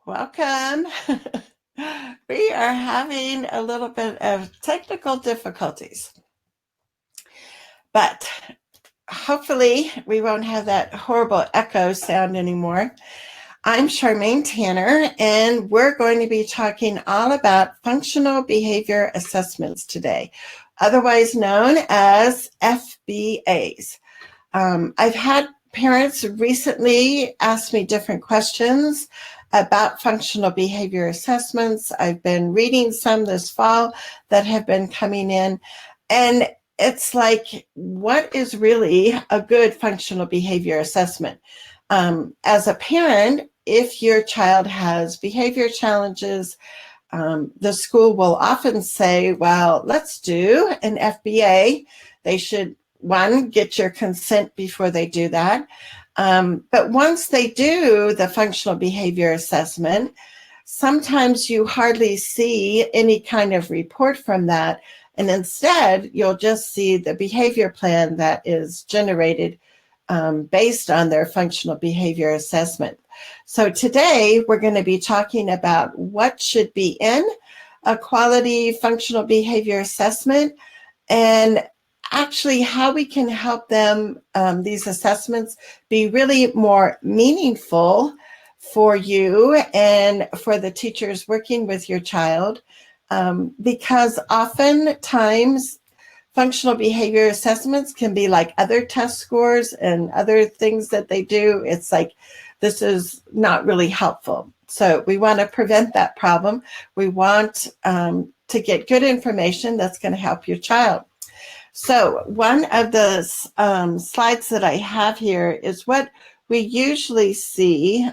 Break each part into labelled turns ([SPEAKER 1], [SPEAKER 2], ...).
[SPEAKER 1] Welcome. We are having a little bit of technical difficulties, but hopefully we won't have that horrible echo sound anymore. I'm Charmaine Thaner, and we're going to be talking all about functional behavior assessments today, otherwise known as FBAs. I've had parents recently ask me different questions about functional behavior assessments. I've been reading some this fall that have been coming in, and it's like, what is really a good functional behavior assessment? As a parent, if your child has behavior challenges, the school will often say, well, let's do an FBA. They should, one, get your consent before they do that. But once they do the functional behavior assessment, sometimes you hardly see any kind of report from that. And instead, you'll just see the behavior plan that is generated based on their functional behavior assessment. So today, we're going to be talking about what should be in a quality functional behavior assessment and actually how we can help them, these assessments, be really more meaningful for you and for the teachers working with your child, because oftentimes functional behavior assessments can be like other test scores and other things that they do. It's like, this is not really helpful. So we want to prevent that problem. We want to get good information that's going to help your child. So one of the slides that I have here is what we usually see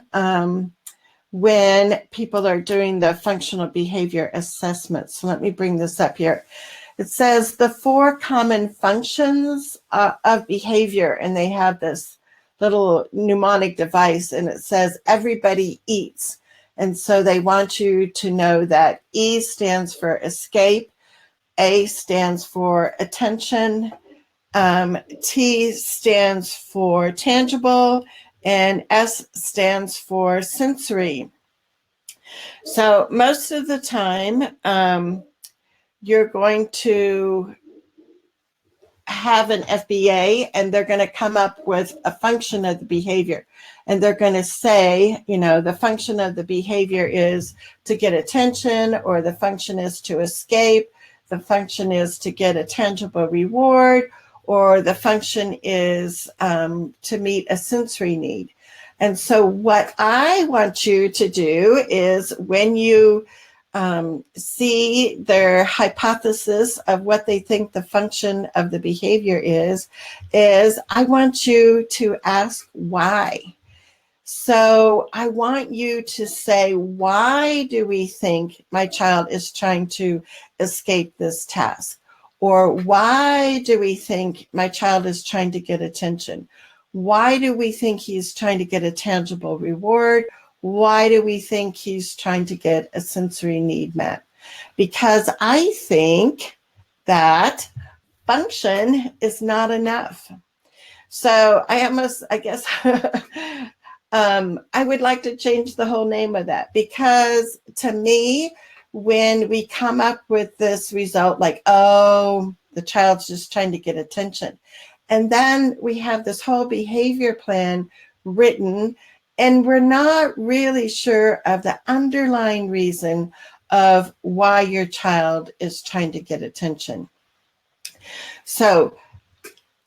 [SPEAKER 1] when people are doing the functional behavior assessment. So let me bring this up here. It says the 4 common functions of behavior, and they have this little mnemonic device, and it says everybody eats. And so they want you to know that E stands for escape, A stands for attention, T stands for tangible, and S stands for sensory. So most of the time, you're going to have an FBA, and they're going to come up with a function of the behavior. And they're going to say, the function of the behavior is to get attention, or the function is to escape, the function is to get a tangible reward, or the function is to meet a sensory need. And so what I want you to do is, when you see their hypothesis of what they think the function of the behavior is I want you to ask why. So I want you to say, why do we think my child is trying to escape this task? Or why do we think my child is trying to get attention? Why do we think he's trying to get a tangible reward? Why do we think he's trying to get a sensory need met? Because I think that function is not enough. So I guess, I would like to change the whole name of that, because to me, when we come up with this result, like, oh, the child's just trying to get attention, and then we have this whole behavior plan written, and we're not really sure of the underlying reason of why your child is trying to get attention. So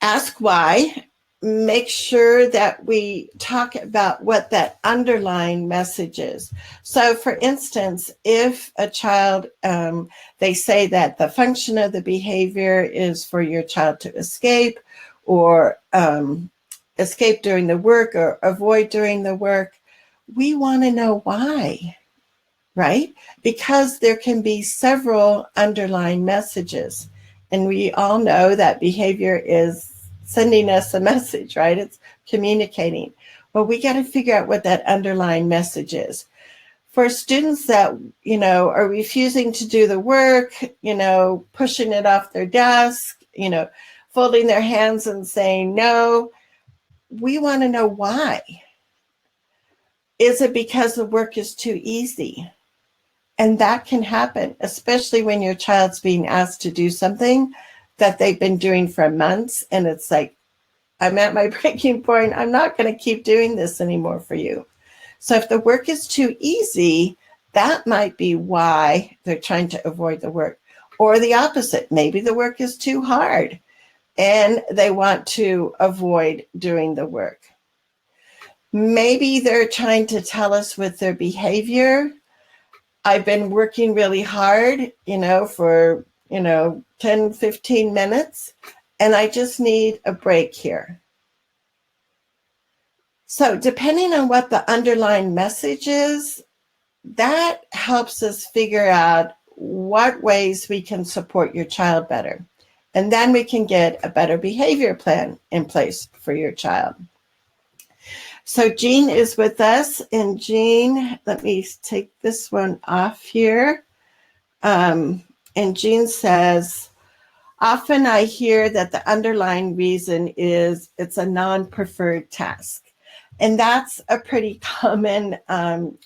[SPEAKER 1] ask why. Make sure that we talk about what that underlying message is. So for instance, if a child, they say that the function of the behavior is for your child to escape, or escape during the work, or avoid during the work, we want to know why, right? Because there can be several underlying messages. And we all know that behavior is sending us a message, right? It's communicating. Well, we got to figure out what that underlying message is. For students that, are refusing to do the work, pushing it off their desk, folding their hands and saying no, we want to know why. Is it because the work is too easy? And that can happen, especially when your child's being asked to do something that they've been doing for months. And it's like, I'm at my breaking point. I'm not going to keep doing this anymore for you. So if the work is too easy, that might be why they're trying to avoid the work. Or the opposite. Maybe the work is too hard and they want to avoid doing the work. Maybe they're trying to tell us with their behavior, I've been working really hard, for, 10, 15 minutes, and I just need a break here. So depending on what the underlying message is, that helps us figure out what ways we can support your child better. And then we can get a better behavior plan in place for your child. So Jean is with us, and Jean, let me take this one off here. And Jean says, often I hear that the underlying reason is it's a non-preferred task. And that's a pretty common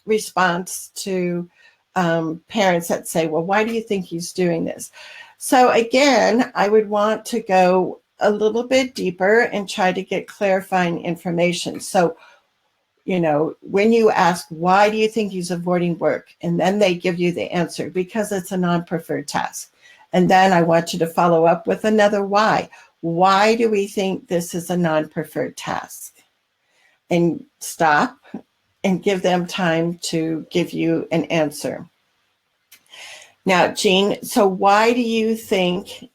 [SPEAKER 1] response to parents that say, well, why do you think he's doing this? So again, I would want to go a little bit deeper and try to get clarifying information. So, when you ask, why do you think he's avoiding work? And then they give you the answer, because it's a non-preferred task. And then I want you to follow up with another why. Why do we think this is a non-preferred task? And stop and give them time to give you an answer. Now, Jean, so why do you think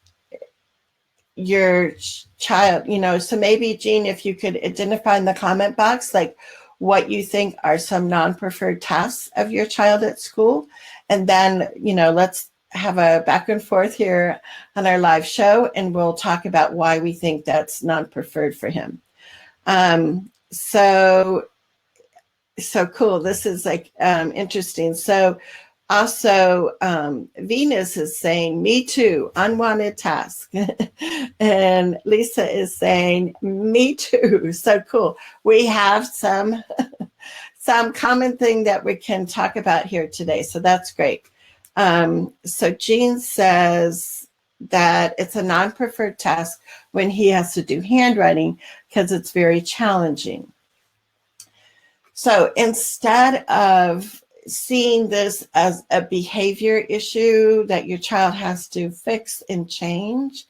[SPEAKER 1] your child, so maybe, Jean, if you could identify in the comment box, like what you think are some non-preferred tasks of your child at school. And then, let's have a back and forth here on our live show, and we'll talk about why we think that's non-preferred for him. So cool. This is like interesting. So also, Venus is saying, me too, unwanted task. And Lisa is saying, me too. So cool. We have some common thing that we can talk about here today. So that's great. So Jean says that it's a non-preferred task when he has to do handwriting because it's very challenging. So instead of seeing this as a behavior issue that your child has to fix and change,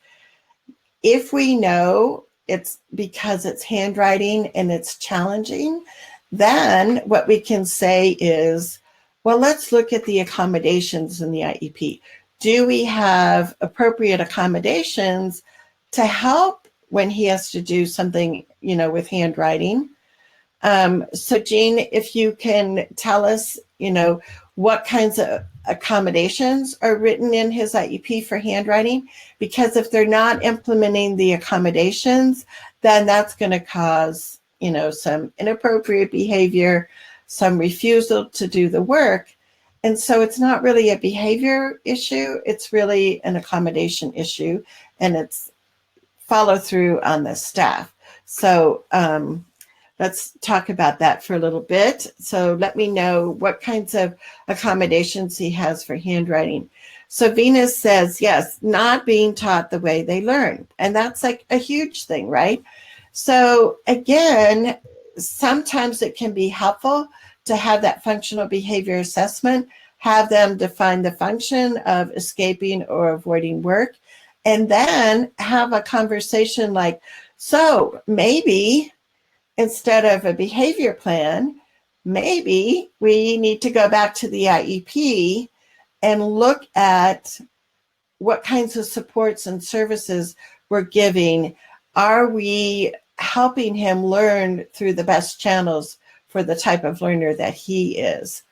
[SPEAKER 1] if we know it's because it's handwriting and it's challenging, then what we can say is, well, let's look at the accommodations in the IEP. Do we have appropriate accommodations to help when he has to do something, with handwriting? So Jean, if you can tell us, what kinds of accommodations are written in his IEP for handwriting, because if they're not implementing the accommodations, then that's going to cause, some inappropriate behavior, some refusal to do the work. And so it's not really a behavior issue. It's really an accommodation issue, and it's follow through on the staff. So, let's talk about that for a little bit. So let me know what kinds of accommodations he has for handwriting. So Venus says, yes, not being taught the way they learn. And that's like a huge thing, right? So again, sometimes it can be helpful to have that functional behavior assessment, have them define the function of escaping or avoiding work, and then have a conversation like, so maybe instead of a behavior plan, maybe we need to go back to the IEP and look at what kinds of supports and services we're giving. Are we helping him learn through the best channels for the type of learner that he is?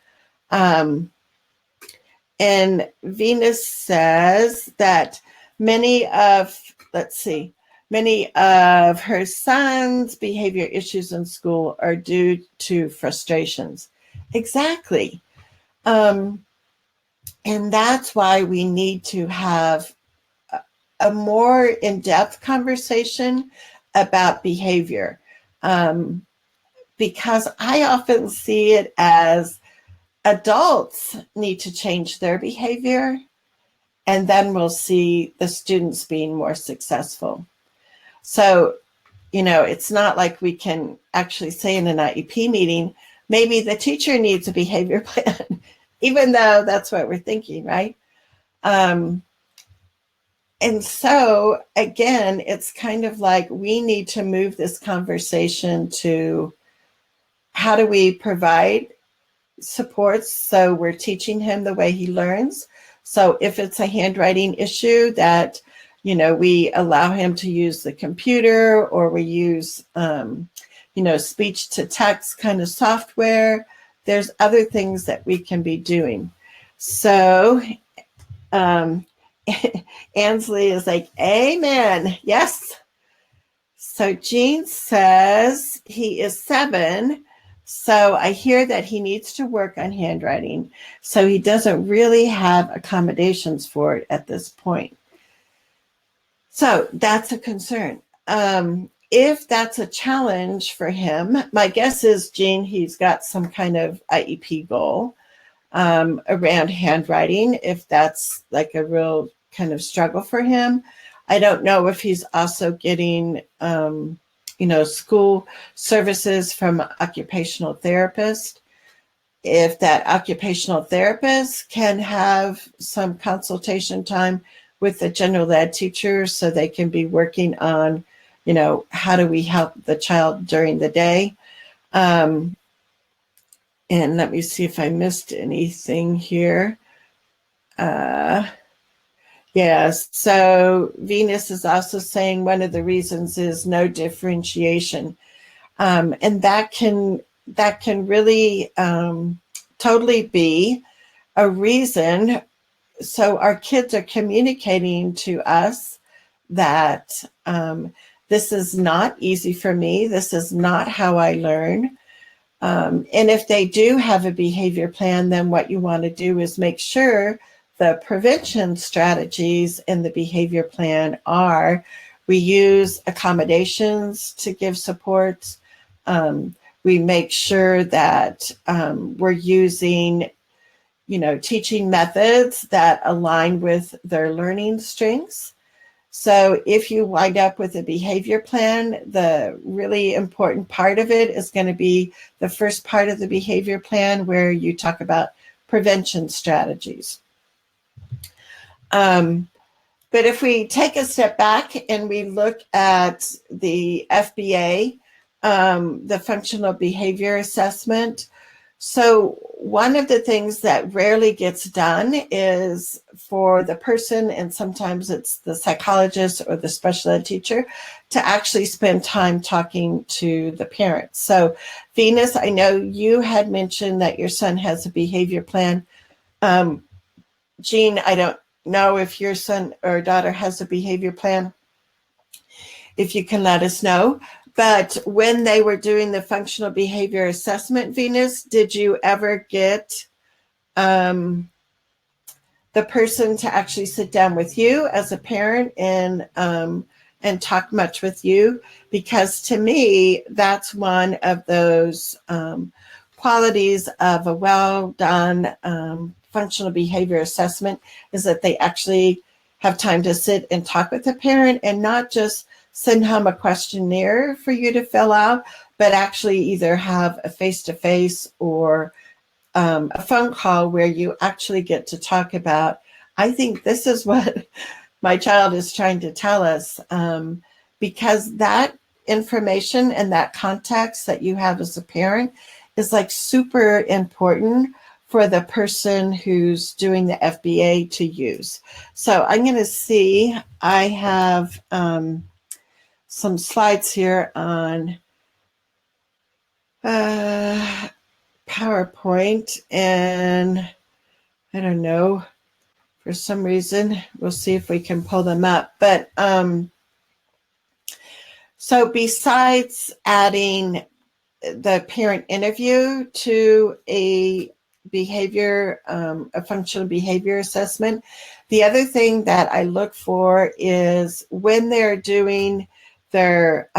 [SPEAKER 1] And Venus says that many of her son's behavior issues in school are due to frustrations. Exactly. And that's why we need to have a more in-depth conversation about behavior. because I often see it as adults need to change their behavior, and then we'll see the students being more successful. So, it's not like we can actually say in an IEP meeting, maybe the teacher needs a behavior plan, even though that's what we're thinking, right? And so, again, it's kind of like we need to move this conversation to how do we provide supports so we're teaching him the way he learns. So if it's a handwriting issue that, we allow him to use the computer, or we use, speech to text kind of software, there's other things that we can be doing. So Ansley is like, amen. Yes. So Jean says he is 7. So I hear that he needs to work on handwriting. So he doesn't really have accommodations for it at this point. So that's a concern. If that's a challenge for him, my guess is, Jean, he's got some kind of IEP goal around handwriting, if that's like a real kind of struggle for him. I don't know if he's also getting, school services from an occupational therapist. If that occupational therapist can have some consultation time with the general ed teacher so they can be working on, how do we help the child during the day? And let me see if I missed anything here. Yes, so Venus is also saying one of the reasons is no differentiation. And that can really totally be a reason. So our kids are communicating to us that this is not easy for me. This is not how I learn. And if they do have a behavior plan, then what you want to do is make sure the prevention strategies in the behavior plan are, we use accommodations to give supports. We make sure that we're using, teaching methods that align with their learning strengths. So if you wind up with a behavior plan, the really important part of it is going to be the first part of the behavior plan where you talk about prevention strategies. But if we take a step back and we look at the FBA, the functional behavior assessment, so one of the things that rarely gets done is for the person, and sometimes it's the psychologist or the special ed teacher, to actually spend time talking to the parents. So Venus, I know you had mentioned that your son has a behavior plan. Jean, I don't know if your son or daughter has a behavior plan. If you can let us know. But when they were doing the functional behavior assessment, Venus, did you ever get the person to actually sit down with you as a parent and talk much with you? Because to me, that's one of those qualities of a well done functional behavior assessment, is that they actually have time to sit and talk with the parent and not just send home a questionnaire for you to fill out, but actually either have a face-to-face or a phone call where you actually get to talk about, I think this is what my child is trying to tell us, because that information and that context that you have as a parent is like super important for the person who's doing the FBA to use. So I'm going to see, I have some slides here on PowerPoint, and I don't know, for some reason, we'll see if we can pull them up. But so besides adding the parent interview to a behavior, a functional behavior assessment, the other thing that I look for is when they're doing their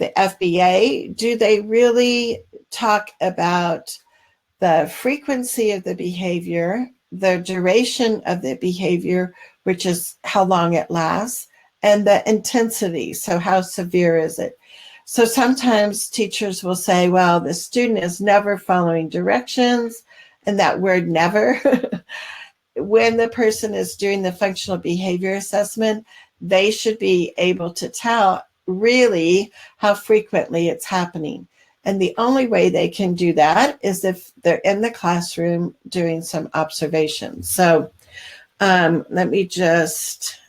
[SPEAKER 1] the FBA, do they really talk about the frequency of the behavior, the duration of the behavior, which is how long it lasts, and the intensity, so how severe is it? So sometimes teachers will say, well, the student is never following directions, and that word never. When the person is doing the functional behavior assessment, they should be able to tell really how frequently it's happening. And the only way they can do that is if they're in the classroom doing some observations. So let me just,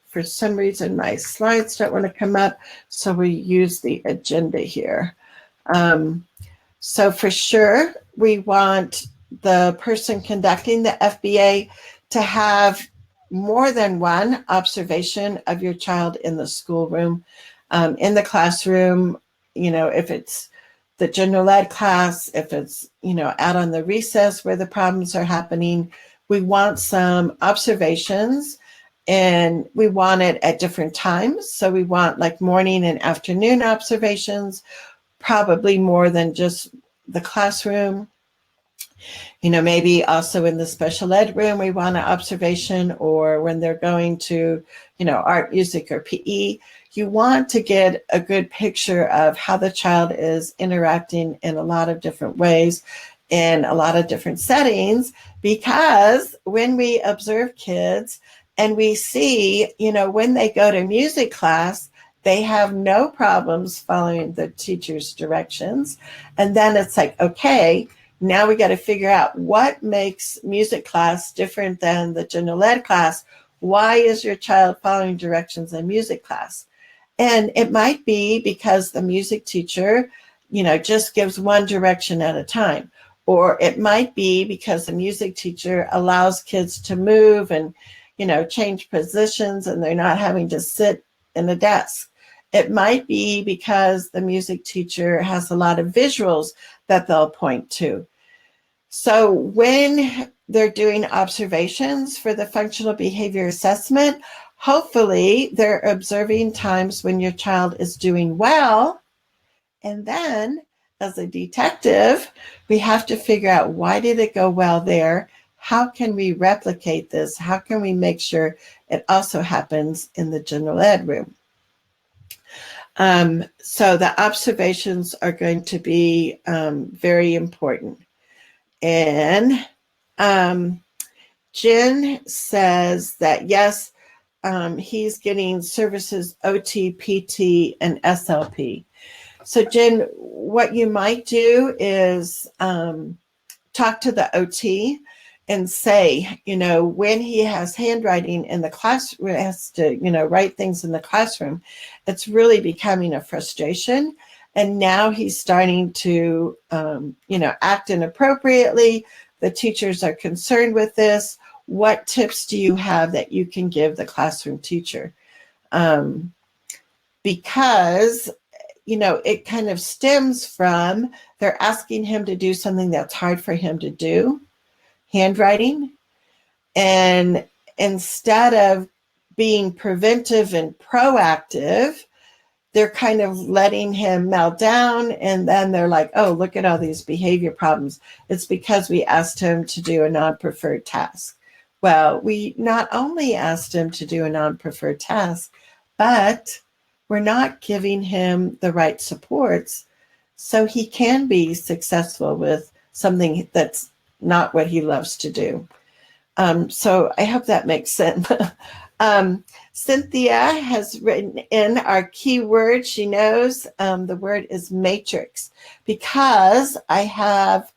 [SPEAKER 1] for some reason, my slides don't want to come up, so we use the agenda here. So for sure, we want the person conducting the FBA to have more than one observation of your child in the schoolroom, in the classroom, if it's the general ed class, if it's, out on the recess where the problems are happening. We want some observations, and we want it at different times. So we want like morning and afternoon observations, probably more than just the classroom. Maybe also in the special ed room, we want an observation, or when they're going to, art, music, or PE. You want to get a good picture of how the child is interacting in a lot of different ways, in a lot of different settings, because when we observe kids and we see, when they go to music class, they have no problems following the teacher's directions. And then it's like, okay, now we got to figure out what makes music class different than the general ed class. Why is your child following directions in music class? And it might be because the music teacher, just gives one direction at a time. Or it might be because the music teacher allows kids to move and, change positions, and they're not having to sit in a desk. It might be because the music teacher has a lot of visuals that they'll point to. So when they're doing observations for the functional behavior assessment, hopefully they're observing times when your child is doing well. And then as a detective, we have to figure out, why did it go well there? How can we replicate this? How can we make sure it also happens in the general ed room? So the observations are going to be very important. And Jen says that, yes, he's getting services OT, PT, and SLP. So Jen, what you might do is talk to the OT and say, when he has handwriting in the classroom, has to, write things in the classroom, it's really becoming a frustration. And now he's starting to, act inappropriately. The teachers are concerned with this. What tips do you have that you can give the classroom teacher? Because, it kind of stems from they're asking him to do something that's hard for him to do, handwriting. And instead of being preventive and proactive, they're kind of letting him melt down, and then they're like, oh, look at all these behavior problems. It's because we asked him to do a non-preferred task. Well, we not only asked him to do a non-preferred task, but we're not giving him the right supports so he can be successful with something that's not what he loves to do. So I hope that makes sense. Cynthia has written in our key word. She knows the word is matrix, because I have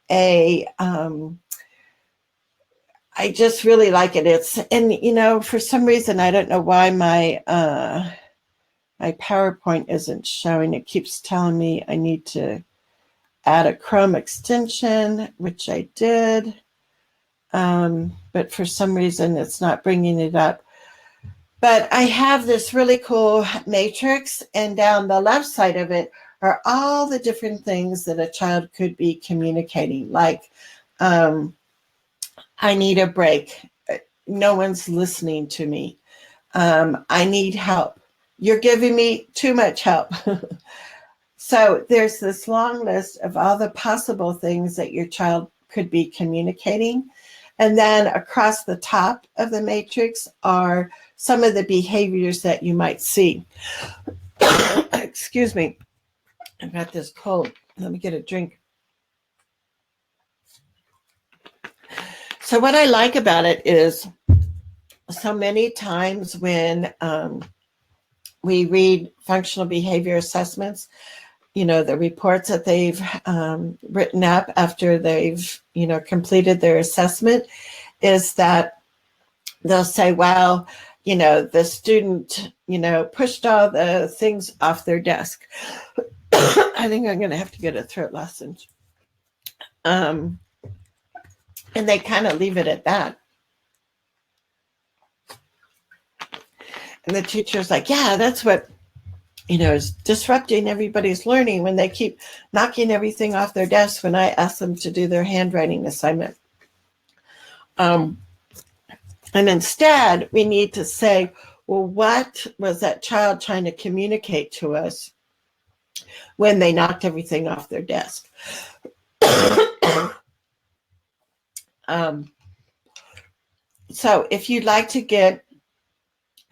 [SPEAKER 1] I just really like it. And for some reason, I don't know why my PowerPoint isn't showing. It keeps telling me I need to add a Chrome extension, which I did. But for some reason, it's not bringing it up. But I have this really cool matrix, and down the left side of it are all the different things that a child could be communicating, like, I need a break. No one's listening to me. I need help. You're giving me too much help. So there's this long list of all the possible things that your child could be communicating. And then across the top of the matrix are some of the behaviors that you might see. Excuse me. I've got this cold. Let me get a drink. So what I like about it is so many times when we read functional behavior assessments, the reports that they've written up after they've, completed their assessment, is that they'll say, well, the student, pushed all the things off their desk. I think I'm going to have to get a throat lozenge. And they kind of leave it at that. And the teacher's like, yeah, that's what, is disrupting everybody's learning when they keep knocking everything off their desk when I ask them to do their handwriting assignment. And instead, we need to say, well, what was that child trying to communicate to us when they knocked everything off their desk? So if you'd like to get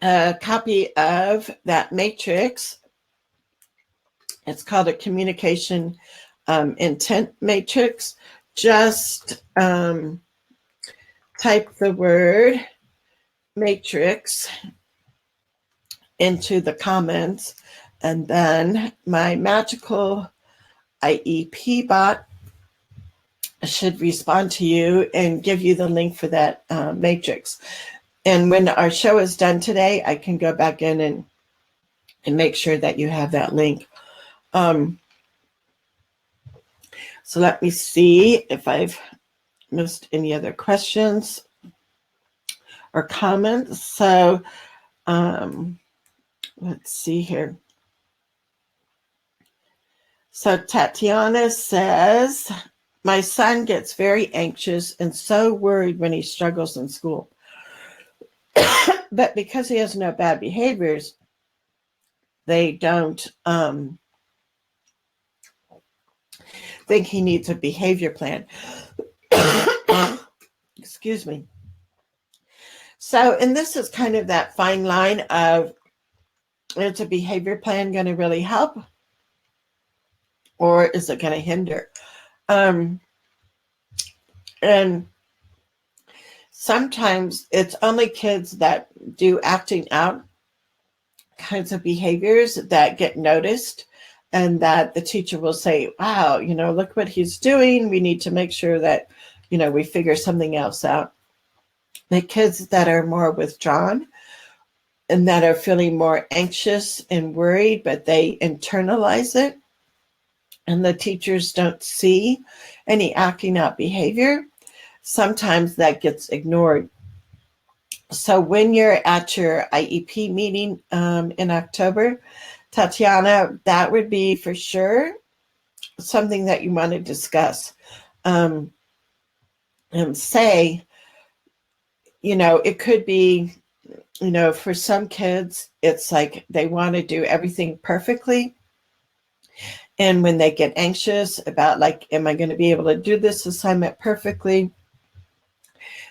[SPEAKER 1] a copy of that matrix, it's called a communication intent matrix. Just type the word matrix into the comments, and then my magical IEP bot should respond to you and give you the link for that matrix. And when our show is done today, I can go back in and make sure that you have that link. So let me see if I've missed any other questions or comments. So let's see here. So Tatiana says, my son gets very anxious and so worried when he struggles in school. But because he has no bad behaviors, they don't think he needs a behavior plan. Excuse me. So, and this is kind of that fine line of, is a behavior plan going to really help, or is it going to hinder? And sometimes it's only kids that do acting out kinds of behaviors that get noticed, and that the teacher will say, wow, look what he's doing. We need to make sure that, we figure something else out. The kids that are more withdrawn and that are feeling more anxious and worried, but they internalize it, and the teachers don't see any acting out behavior, sometimes that gets ignored. So when you're at your IEP meeting in October, Tatiana, that would be for sure something that you want to discuss. And say, it could be, for some kids, it's like they want to do everything perfectly. And when they get anxious about, like, am I going to be able to do this assignment perfectly?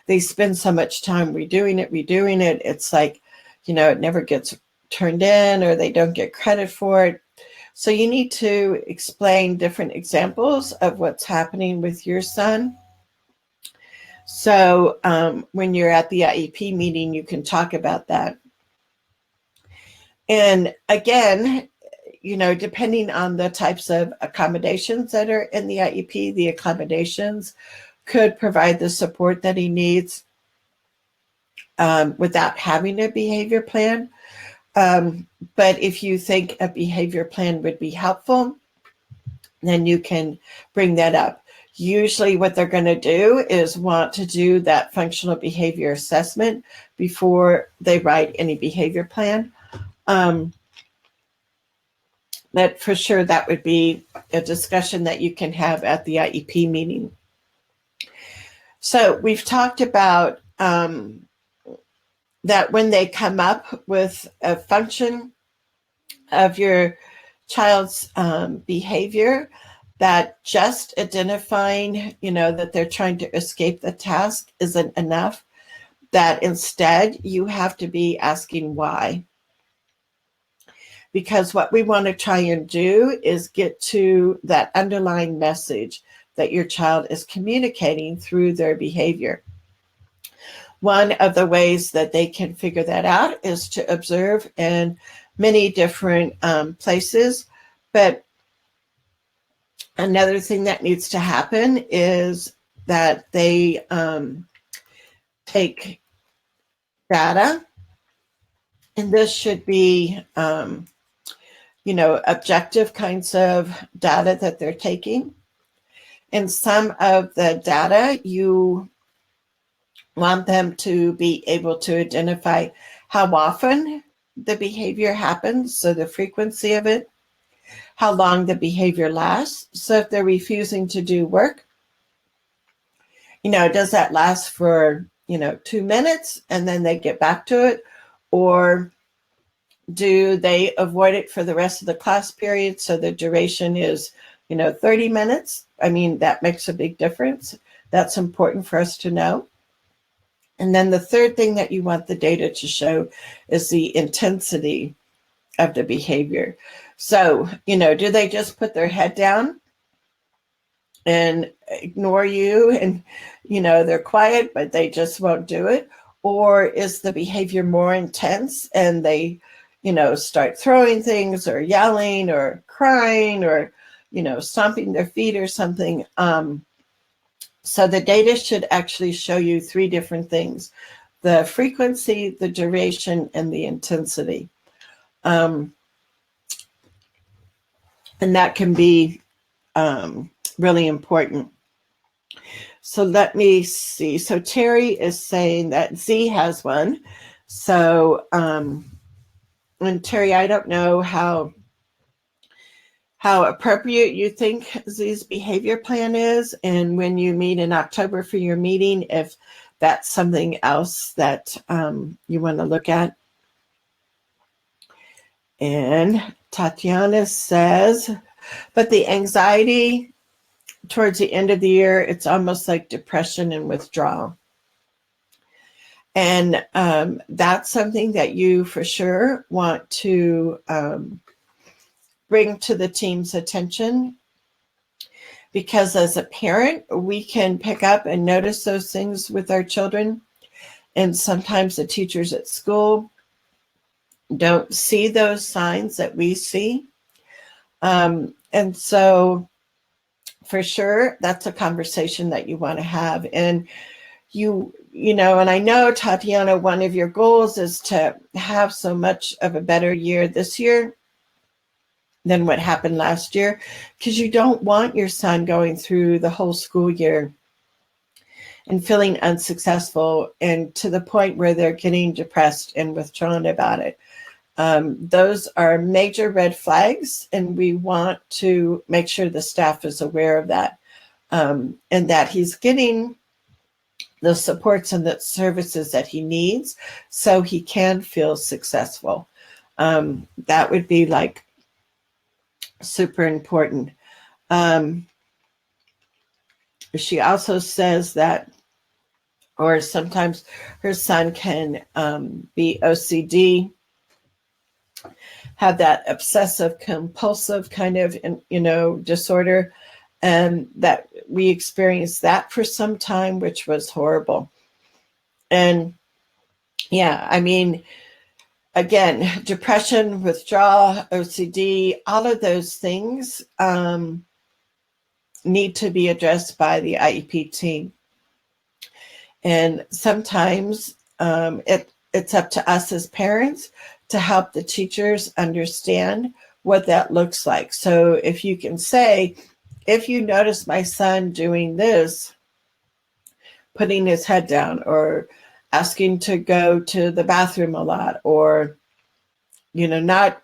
[SPEAKER 1] They spend so much time redoing it. It's like, it never gets turned in, or they don't get credit for it. So you need to explain different examples of what's happening with your son. So when you're at the IEP meeting, you can talk about that. And again, depending on the types of accommodations that are in the IEP, the accommodations could provide the support that he needs without having a behavior plan. But if you think a behavior plan would be helpful, then you can bring that up. Usually what they're going to do is want to do that functional behavior assessment before they write any behavior plan. But for sure, that would be a discussion that you can have at the IEP meeting. So we've talked about that when they come up with a function of your child's behavior, that just identifying, that they're trying to escape the task isn't enough, that instead you have to be asking why. Because what we want to try and do is get to that underlying message that your child is communicating through their behavior. One of the ways that they can figure that out is to observe in many different places. But another thing that needs to happen is that they take data, and this should be, objective kinds of data that they're taking. And some of the data, you want them to be able to identify how often the behavior happens, so the frequency of it, how long the behavior lasts. So if they're refusing to do work, does that last for, 2 minutes and then they get back to it? Or do they avoid it for the rest of the class period? So the duration is, 30 minutes. I mean, that makes a big difference. That's important for us to know. And then the third thing that you want the data to show is the intensity of the behavior. So, do they just put their head down and ignore you and, they're quiet, but they just won't do it? Or is the behavior more intense and they, start throwing things or yelling or crying or, stomping their feet or something? So the data should actually show you 3 different things: the frequency, the duration, and the intensity. And that can be really important. So let me see. So Terry is saying that Z has one. So, and Terry, I don't know how appropriate you think Z's behavior plan is, and when you meet in October for your meeting, if that's something else that you want to look at. And Tatiana says, but the anxiety towards the end of the year, it's almost like depression and withdrawal. And that's something that you for sure want to bring to the team's attention, because as a parent, we can pick up and notice those things with our children. And sometimes the teachers at school don't see those signs that we see. And so for sure, that's a conversation that you want to have. And and I know, Tatiana, one of your goals is to have so much of a better year this year than what happened last year, because you don't want your son going through the whole school year and feeling unsuccessful and to the point where they're getting depressed and withdrawn about it. Those are major red flags, and we want to make sure the staff is aware of that, and that he's getting the supports and the services that he needs so he can feel successful. That would be like super important. She also says that, or sometimes her son can be OCD, have that obsessive compulsive kind of, disorder. And that we experienced that for some time, which was horrible. And yeah, I mean, again, depression, withdrawal, OCD, all of those things need to be addressed by the IEP team. And sometimes it's up to us as parents to help the teachers understand what that looks like. So if you can say, if you notice my son doing this, putting his head down or asking to go to the bathroom a lot, or, not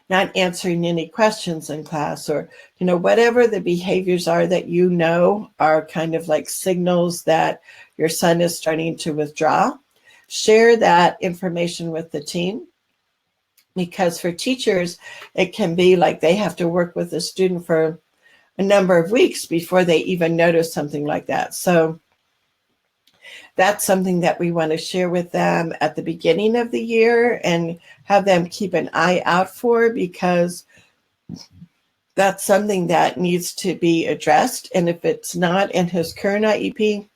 [SPEAKER 1] answering any questions in class, or, whatever the behaviors are that are kind of like signals that your son is starting to withdraw, share that information with the team, because for teachers, it can be like they have to work with a student for a number of weeks before they even notice something like that. So that's something that we want to share with them at the beginning of the year and have them keep an eye out for, because that's something that needs to be addressed. And if it's not in his current IEP,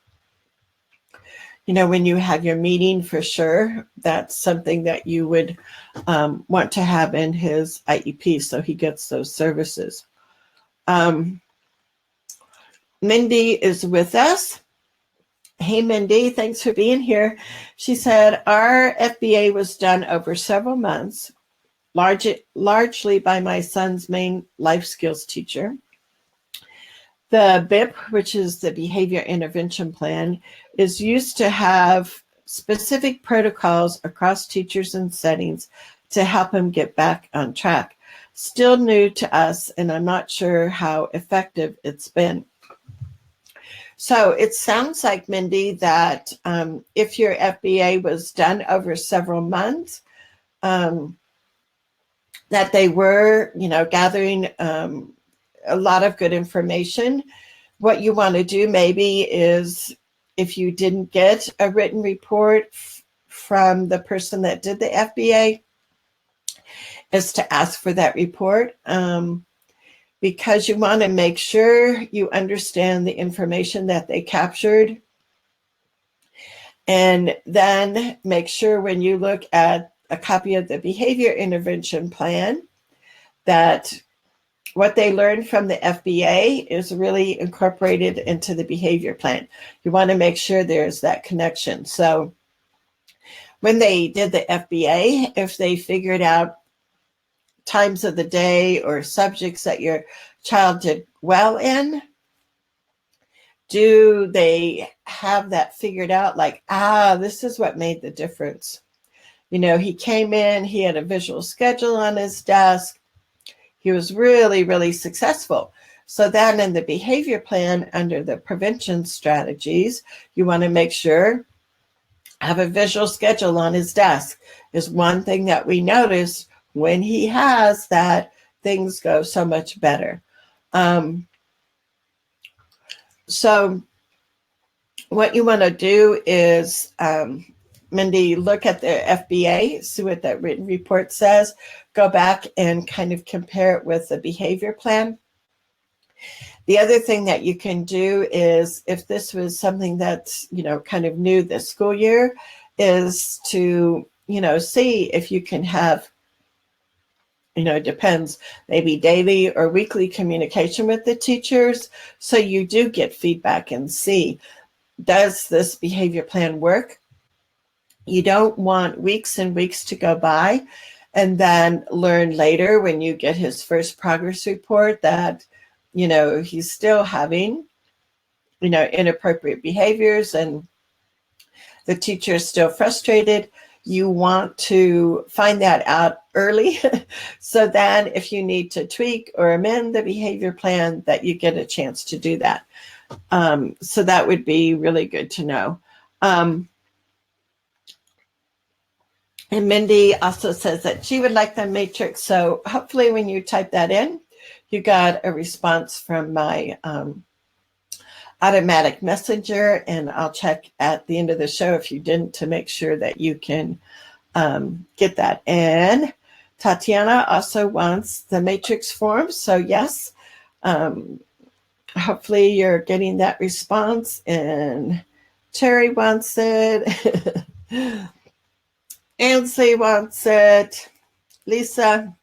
[SPEAKER 1] when you have your meeting, for sure, that's something that you would want to have in his IEP so he gets those services. Mindy is with us. Hey, Mindy, thanks for being here. She said, our FBA was done over several months, largely by my son's main life skills teacher. The BIP, which is the Behavior Intervention Plan, is used to have specific protocols across teachers and settings to help him get back on track. Still new to us, and I'm not sure how effective it's been. So it sounds like, Mindy, that if your FBA was done over several months, that they were, gathering a lot of good information. What you want to do maybe is, if you didn't get a written report from the person that did the FBA, is to ask for that report, because you want to make sure you understand the information that they captured. And then make sure when you look at a copy of the behavior intervention plan that what they learned from the FBA is really incorporated into the behavior plan. You want to make sure there's that connection. So when they did the FBA, if they figured out times of the day or subjects that your child did well in, do they have that figured out? Like, this is what made the difference. He came in, he had a visual schedule on his desk. He was really, really successful. So then in the behavior plan, under the prevention strategies, you want to make sure have a visual schedule on his desk is one thing that we notice when he has that, things go so much better. So what you want to do is, Mindy, look at the FBA, see what that written report says, go back and kind of compare it with the behavior plan. The other thing that you can do is, if this was something that's, kind of new this school year, is to, see if you can have, it depends, maybe daily or weekly communication with the teachers, so you do get feedback and see, does this behavior plan work? You don't want weeks and weeks to go by and then learn later when you get his first progress report that, he's still having, inappropriate behaviors and the teacher is still frustrated. You want to find that out early. So then if you need to tweak or amend the behavior plan, that you get a chance to do that. So that would be really good to know. And Mindy also says that she would like the matrix. So hopefully when you type that in, you got a response from my automatic messenger, and I'll check at the end of the show if you didn't to make sure that you can get that. And Tatiana also wants the matrix form. So yes, hopefully you're getting that response. And Terry wants it. Ansley wants it. Lisa.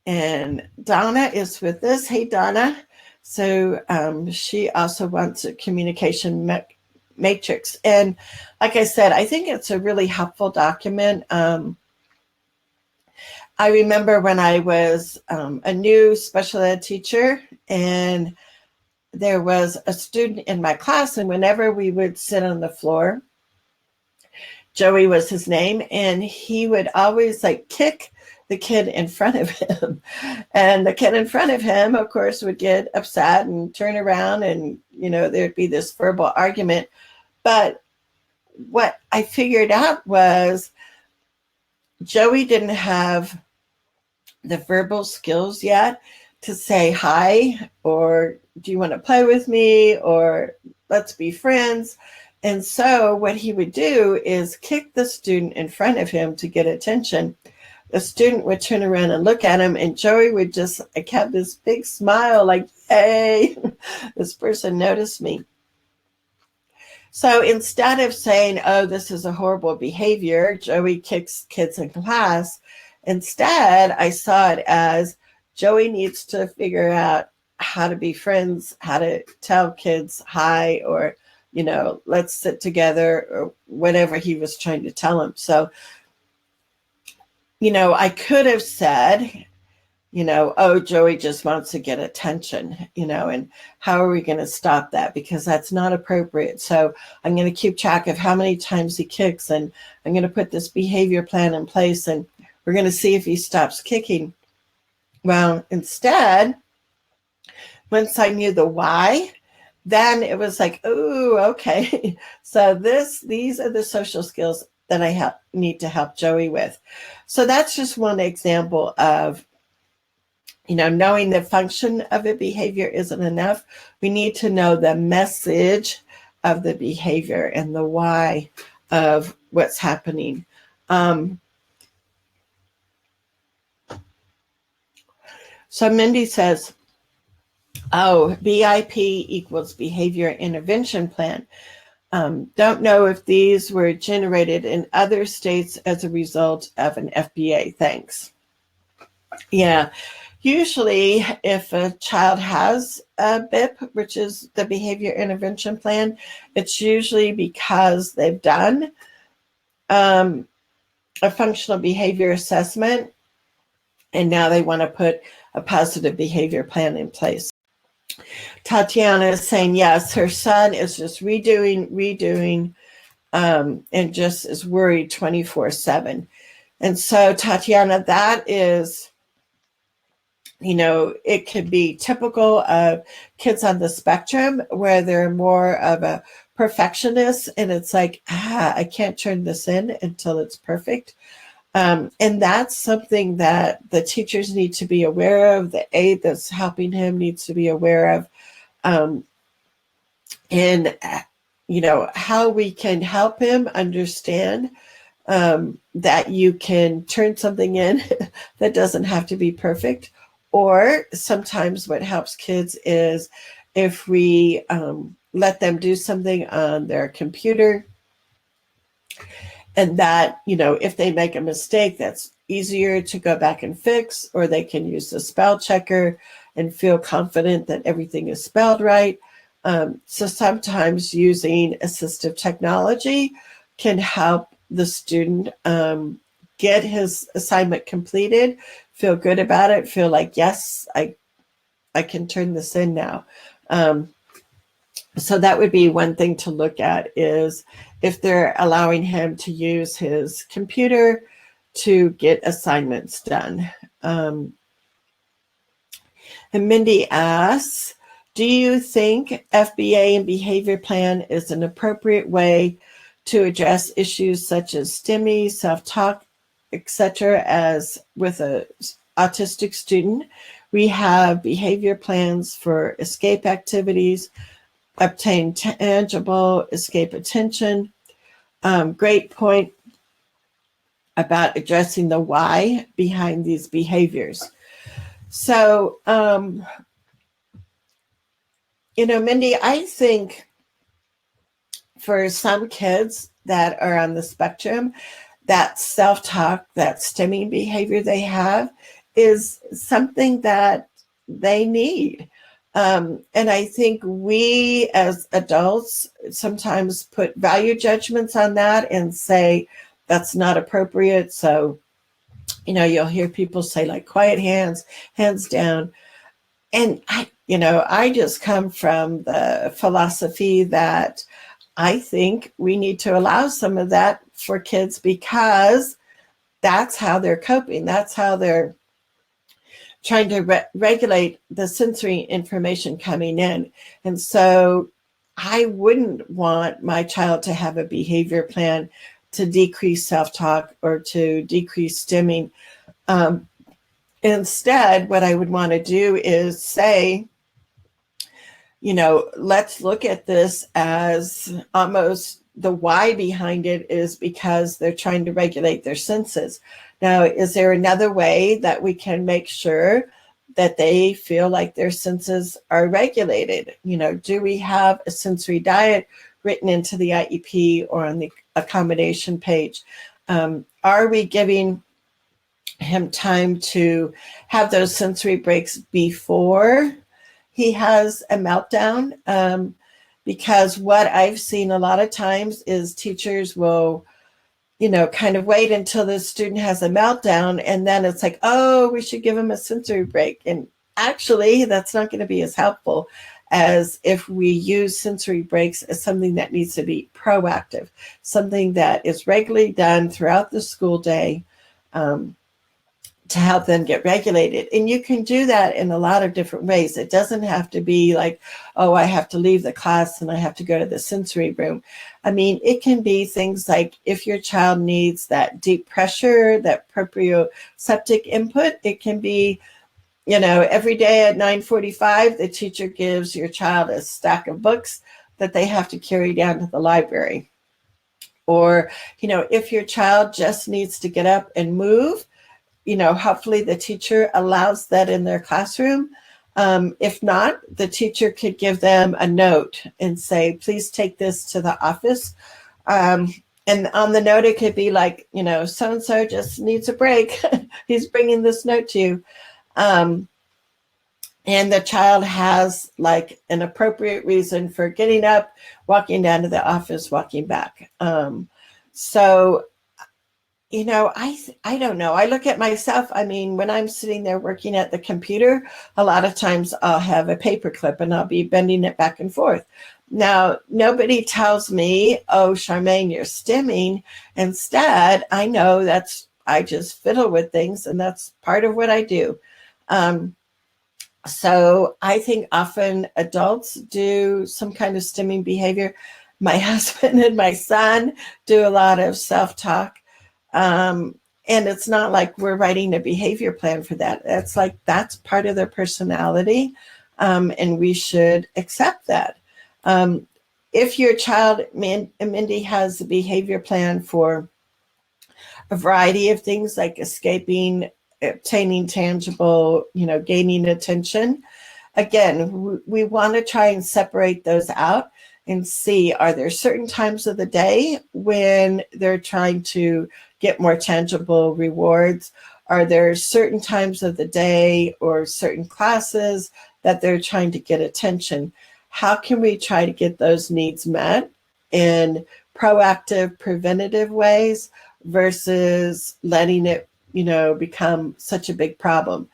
[SPEAKER 1] And Donna is with us. Hey, Donna. So she also wants a communication matrix. And like I said, I think it's a really helpful document. I remember when I was a new special ed teacher, and there was a student in my class, and whenever we would sit on the floor, Joey was his name, and he would always kick the kid in front of him. And the kid in front of him, of course, would get upset and turn around, and, there'd be this verbal argument. But what I figured out was Joey didn't have the verbal skills yet to say hi, or do you want to play with me, or let's be friends. And so what he would do is kick the student in front of him to get attention. The student would turn around and look at him, and Joey would just have this big smile like, hey, this person noticed me. So instead of saying, oh, this is a horrible behavior, Joey kicks kids in class, instead I saw it as Joey needs to figure out how to be friends, how to tell kids hi, or, let's sit together, or whatever he was trying to tell them. So, I could have said, oh, Joey just wants to get attention, and how are we going to stop that? Because that's not appropriate. So I'm going to keep track of how many times he kicks, and I'm going to put this behavior plan in place, and we're going to see if he stops kicking. Well, instead, once I knew the why, then it was like, oh, okay. So these are the social skills that I need to help Joey with. So that's just one example of, knowing the function of a behavior isn't enough. We need to know the message of the behavior and the why of what's happening. So Mindy says, oh, BIP equals behavior intervention plan. Don't know if these were generated in other states as a result of an FBA. Thanks. Yeah. Usually, if a child has a BIP, which is the behavior intervention plan, it's usually because they've done a functional behavior assessment, and now they want to put a positive behavior plan in place. Tatiana is saying, yes, her son is just redoing, and just is worried 24/7. And so, Tatiana, that is, it could be typical of kids on the spectrum where they're more of a perfectionist, and it's like, I can't turn this in until it's perfect. And that's something that the teachers need to be aware of. The aide that's helping him needs to be aware of. And, how we can help him understand that you can turn something in that doesn't have to be perfect. Or sometimes what helps kids is if we let them do something on their computer, and that, if they make a mistake, that's easier to go back and fix, or they can use the spell checker and feel confident that everything is spelled right. So sometimes using assistive technology can help the student get his assignment completed, feel good about it, feel like, yes, I can turn this in now. So that would be one thing to look at, is if they're allowing him to use his computer to get assignments done. And Mindy asks, do you think FBA and behavior plan is an appropriate way to address issues such as STEMI, self-talk, etc., as with an autistic student? We have behavior plans for escape activities, obtain tangible escape attention. Great point about addressing the why behind these behaviors. So, Mindy, I think for some kids that are on the spectrum, that self-talk, that stimming behavior they have is something that they need. And I think we as adults sometimes put value judgments on that and say that's not appropriate. So, you'll hear people say like quiet hands down. And I just come from the philosophy that I think we need to allow some of that for kids, because that's how they're coping. That's how they're trying to regulate the sensory information coming in. And so I wouldn't want my child to have a behavior plan to decrease self-talk or to decrease stimming. Instead, what I would want to do is say, let's look at this as almost the why behind it is because they're trying to regulate their senses. Now, is there another way that we can make sure that they feel like their senses are regulated? Do we have a sensory diet written into the IEP or on the accommodation page? Are we giving him time to have those sensory breaks before he has a meltdown? Because what I've seen a lot of times is teachers will, kind of wait until the student has a meltdown, and then it's like, oh, we should give him a sensory break. And actually, that's not going to be as helpful as if we use sensory breaks as something that needs to be proactive, something that is regularly done throughout the school day, to help them get regulated. And you can do that in a lot of different ways. It doesn't have to be like, oh, I have to leave the class and I have to go to the sensory room. I mean, it can be things like if your child needs that deep pressure, that proprioceptive input, it can be, every day at 9:45, the teacher gives your child a stack of books that they have to carry down to the library. Or, if your child just needs to get up and move, hopefully the teacher allows that in their classroom. If not, the teacher could give them a note and say, please take this to the office. And on the note, it could be like, so-and-so just needs a break. He's bringing this note to you. And the child has like an appropriate reason for getting up, walking down to the office, walking back. I don't know. I look at myself. I mean, when I'm sitting there working at the computer, a lot of times I'll have a paper clip and I'll be bending it back and forth. Now, nobody tells me, oh, Charmaine, you're stimming. Instead, I know I just fiddle with things, and that's part of what I do. So I think often adults do some kind of stimming behavior. My husband and my son do a lot of self-talk. And it's not like we're writing a behavior plan for that. That's part of their personality. And we should accept that. If your child, Mindy, has a behavior plan for a variety of things like escaping, obtaining tangible, gaining attention, again, we want to try and separate those out and see, are there certain times of the day when they're trying to get more tangible rewards? Are there certain times of the day or certain classes that they're trying to get attention? How can we try to get those needs met in proactive, preventative ways versus letting it, become such a big problem?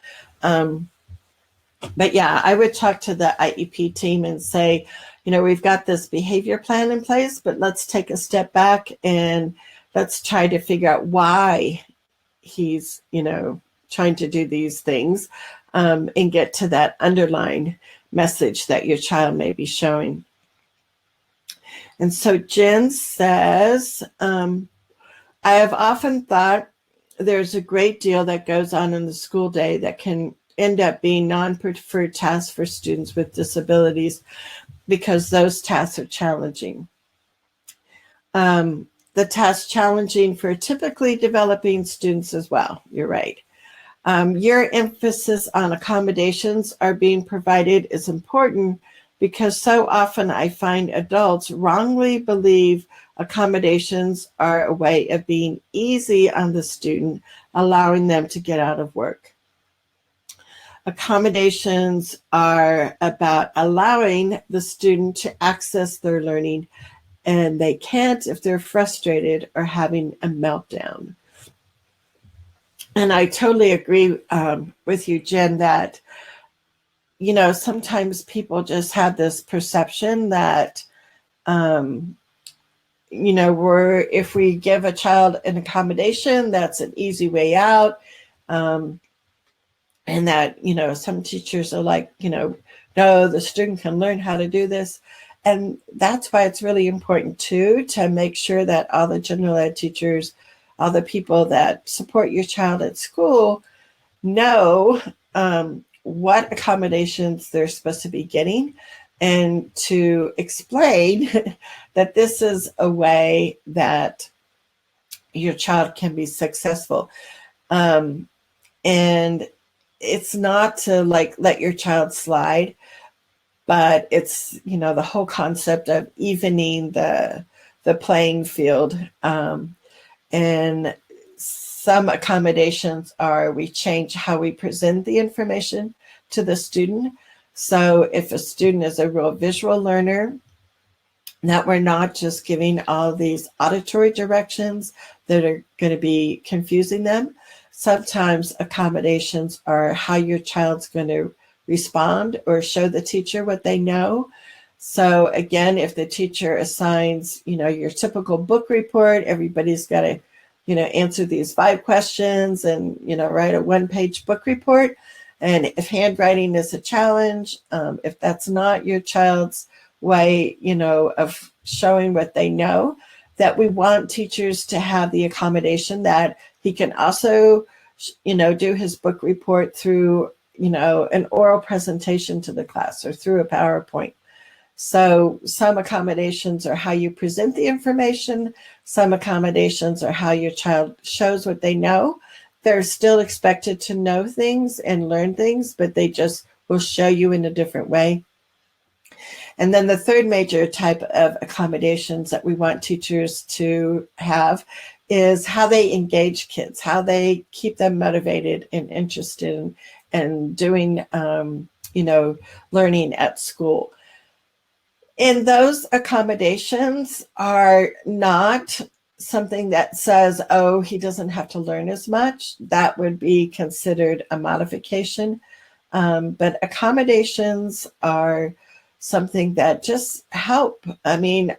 [SPEAKER 1] But yeah, I would talk to the IEP team and say, we've got this behavior plan in place, but let's take a step back and let's try to figure out why he's, trying to do these things, and get to that underlying message that your child may be showing. And so Jen says, I have often thought there's a great deal that goes on in the school day that can end up being non-preferred tasks for students with disabilities because those tasks are challenging. The tasks challenging for typically developing students as well. You're right. Your emphasis on accommodations are being provided is important because so often I find adults wrongly believe accommodations are a way of being easy on the student, allowing them to get out of work. Accommodations are about allowing the student to access their learning, and they can't if they're frustrated or having a meltdown. And I totally agree with you, Jen, that, sometimes people just have this perception that, if we give a child an accommodation, that's an easy way out. And that, some teachers are like, no, the student can learn how to do this. And that's why it's really important too, to make sure that all the general ed teachers, all the people that support your child at school know what accommodations they're supposed to be getting, and to explain that this is a way that your child can be successful. And it's not to like let your child slide, but it's, the whole concept of evening the playing field. And some accommodations are we change how we present the information to the student. So if a student is a real visual learner, that we're not just giving all these auditory directions that are going to be confusing them. Sometimes accommodations are how your child's going to respond or show the teacher what they know. So again, if the teacher assigns, your typical book report, everybody's got to, answer these 5 questions and, write a 1-page book report. And if handwriting is a challenge, if that's not your child's way, of showing what they know, that we want teachers to have the accommodation that he can also, do his book report through, an oral presentation to the class or through a PowerPoint. So some accommodations are how you present the information. Some accommodations are how your child shows what they know. They're still expected to know things and learn things, but they just will show you in a different way. And then the third major type of accommodations that we want teachers to have is how they engage kids, how they keep them motivated and interested in doing, learning at school. And those accommodations are not something that says, oh, he doesn't have to learn as much. That would be considered a modification. But accommodations are something that just help. I mean,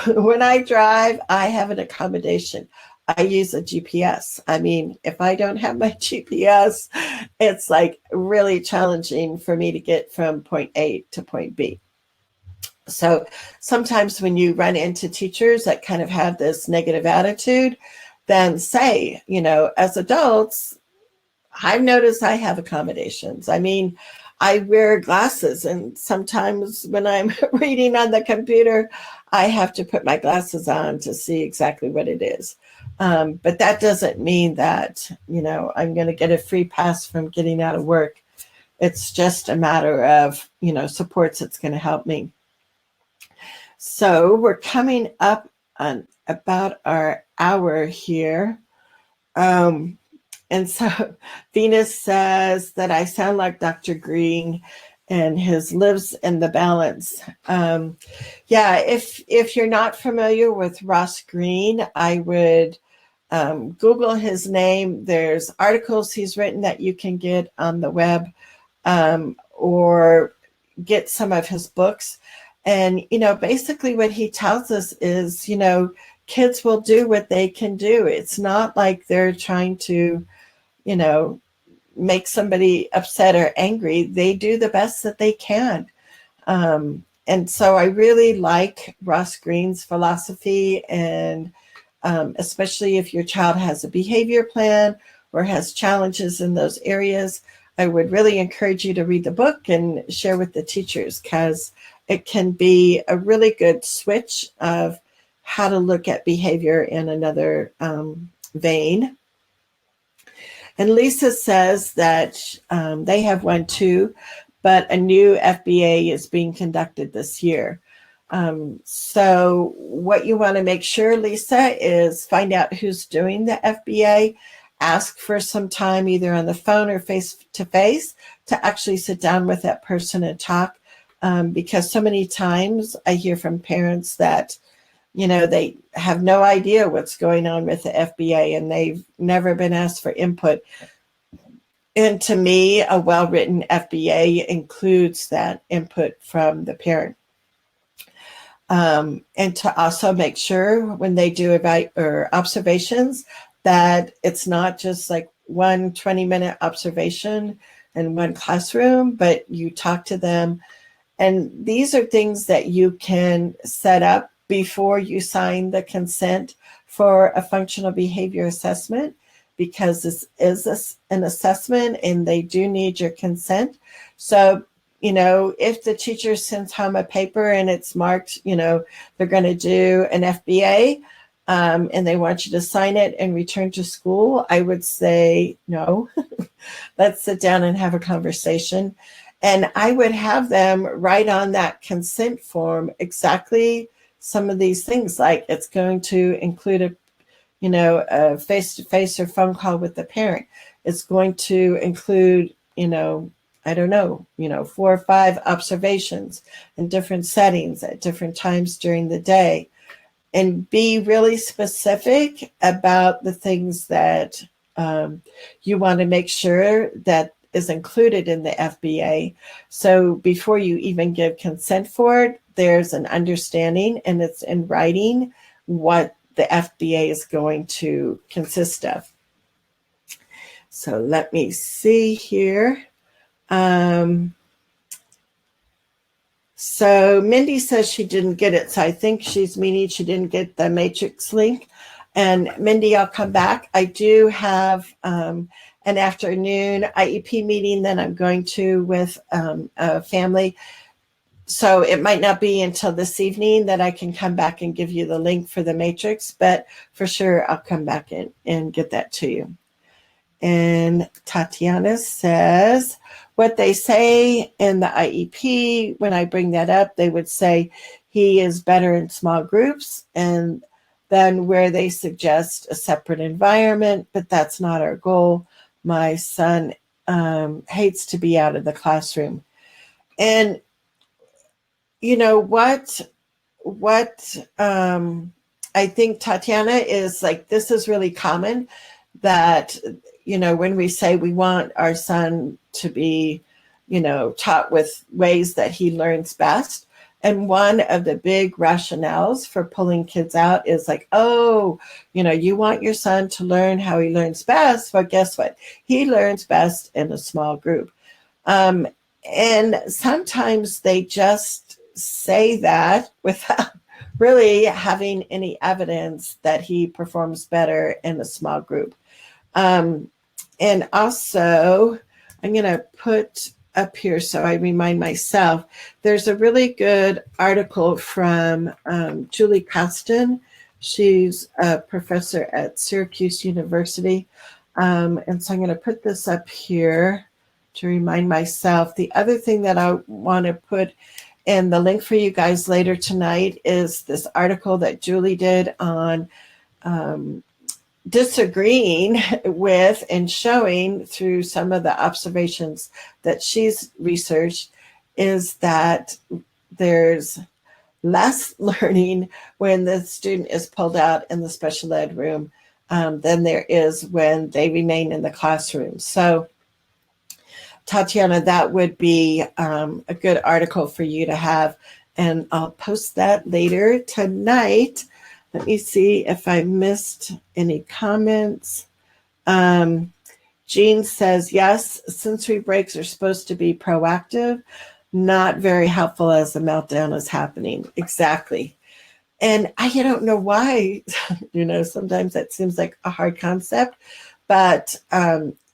[SPEAKER 1] when I drive, I have an accommodation. I use a GPS. I mean, if I don't have my GPS, it's like really challenging for me to get from point A to point B. So sometimes when you run into teachers that kind of have this negative attitude, then say, as adults, I've noticed I have accommodations. I mean, I wear glasses, and sometimes when I'm reading on the computer, I have to put my glasses on to see exactly what it is. But that doesn't mean that, I'm going to get a free pass from getting out of work. It's just a matter of, supports that's going to help me. So we're coming up on about our hour here. And so Venus says that I sound like Dr. Greene and his Lives in the Balance. If you're not familiar with Ross Greene, I would Google his name. There's articles he's written that you can get on the web, or get some of his books. And, basically what he tells us is, kids will do what they can do. It's not like they're trying to, make somebody upset or angry. They do the best that they can. And so I really like Ross Greene's philosophy, and especially if your child has a behavior plan or has challenges in those areas, I would really encourage you to read the book and share with the teachers, because it can be a really good switch of how to look at behavior in another vein. And Lisa says that they have one too, but a new FBA is being conducted this year. So what you want to make sure, Lisa, is find out who's doing the FBA. Ask for some time either on the phone or face-to-face to actually sit down with that person and talk. Because so many times I hear from parents that, they have no idea what's going on with the FBA and they've never been asked for input. And to me, a well-written FBA includes that input from the parent. And to also make sure when they do observations that it's not just like one 20-minute observation in one classroom, but you talk to them And these are things that you can set up before you sign the consent for a functional behavior assessment, because this is an assessment and they do need your consent. So, if the teacher sends home a paper and it's marked, they're going to do an FBA, and they want you to sign it and return to school, I would say no. Let's sit down and have a conversation. And I would have them write on that consent form exactly some of these things, like it's going to include a face-to-face or phone call with the parent. It's going to include, I don't know, 4 or 5 observations in different settings at different times during the day. And be really specific about the things that you want to make sure that is included in the FBA. So before you even give consent for it, there's an understanding and it's in writing what the FBA is going to consist of. So let me see here. So Mindy says she didn't get it. So I think she's meaning she didn't get the matrix link. And Mindy, I'll come back. I do have an afternoon IEP meeting that I'm going to with a family. So it might not be until this evening that I can come back and give you the link for the matrix, but for sure I'll come back in and get that to you. And Tatiana says, what they say in the IEP, when I bring that up, they would say he is better in small groups, and then where they suggest a separate environment, but that's not our goal. My son hates to be out of the classroom. And you know what I think, Tatiana, is like, this is really common that, when we say we want our son to be, taught with ways that he learns best. And one of the big rationales for pulling kids out is like, oh, you want your son to learn how he learns best. Well, guess what? He learns best in a small group. And sometimes they just say that without really having any evidence that he performs better in a small group. And also, I'm going to put up here so I remind myself, there's a really good article from Julie Costin. She's a professor at Syracuse University. And so I'm going to put this up here to remind myself. The other thing that I want to put in the link for you guys later tonight is this article that Julie did on disagreeing with and showing through some of the observations that she's researched is that there's less learning when the student is pulled out in the special ed room than there is when they remain in the classroom. So Tatiana, that would be a good article for you to have, and I'll post that later tonight. Let me see if I missed any comments. Jean says, yes, sensory breaks are supposed to be proactive, not very helpful as the meltdown is happening. Exactly. And I don't know why, sometimes that seems like a hard concept, but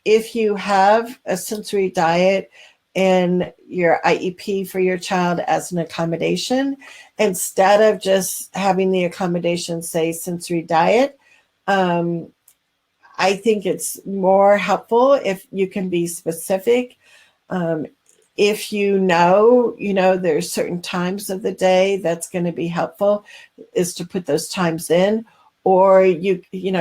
[SPEAKER 1] if you have a sensory diet in your IEP for your child as an accommodation, instead of just having the accommodation say sensory diet, I think it's more helpful if you can be specific. If there's certain times of the day that's going to be helpful is to put those times in. Or